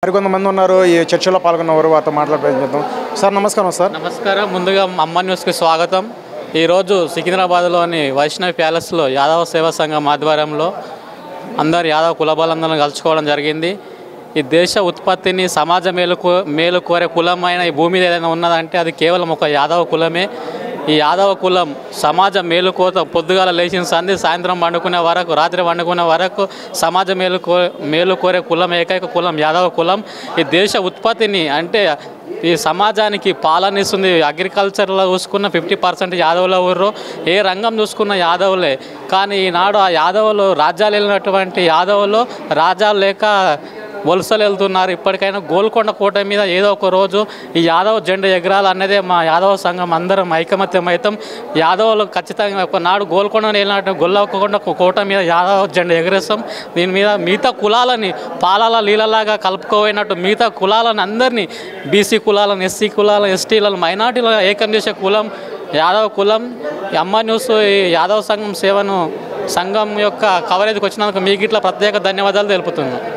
మరికొంతమంది ఉన్నారు ఈ చర్చలో పాల్గొన్నవారు వారితో మాట్లాడే ప్రయత్నం చేద్దాం. సార్ నమస్కారం. సార్ నమస్కారం. ముందుగా అమ్మ న్యూస్కి స్వాగతం. ఈరోజు సికింద్రాబాద్లోని వైష్ణవి ప్యాలెస్లో యాదవ సేవా సంఘం ఆధ్వర్యంలో అందరు యాదవ కులబలందరూ కలుసుకోవడం జరిగింది. ఈ దేశ ఉత్పత్తిని సమాజ మేలు కోరే కులమైన ఈ భూమి మీద ఏదైనా ఉన్నదంటే అది కేవలం ఒక యాదవ కులమే. ఈ యాదవ కులం సమాజ మేలుకోత పొద్దుగాల లేచిన సంధి సాయంత్రం వండుకునే వరకు రాత్రి వండుకునే వరకు సమాజ మేలు కోరే కులం ఏకైక కులం యాదవ కులం. ఈ దేశ ఉత్పత్తిని అంటే ఈ సమాజానికి పాలనిస్తుంది. అగ్రికల్చర్లో చూసుకున్న 50% యాదవుల ఊర్రు, ఏ రంగం చూసుకున్న యాదవులే. కానీ ఈనాడు ఆ యాదవులు రాజ్యాలు వెళ్ళినటువంటి యాదవులు రాజ్యాలు లేక వలసలు వెళ్తున్నారు. ఇప్పటికైనా గోల్కొండ కోట మీద ఏదో ఒక రోజు ఈ యాదవ జెండా ఎగరాలన్నదే మా యాదవ సంఘం అందరం ఐకమత్యమవుతాం. యాదవులు ఖచ్చితంగా ఒకనాడు గోల్కొండ వెళ్ళినట్టు గొల్లకొండ కోట మీద యాదవ జెండా ఎగరేస్తాం. దీని మీద మిగతా కులాలని పాలాల నీళ్ళలాగా కలుపుకోపోయినట్టు మిగతా కులాలను అందరినీ బీసీ కులాలను, ఎస్సీ కులాలను, ఎస్టీలను, మైనార్టీలను ఏకం చేసే కులం యాదవ కులం. అమ్మ న్యూస్ ఈ యాదవ సంఘం యొక్క కవరేజ్కి వచ్చినందుకు మీకు ఇట్లా ప్రత్యేక ధన్యవాదాలు తెలుపుతున్నాను.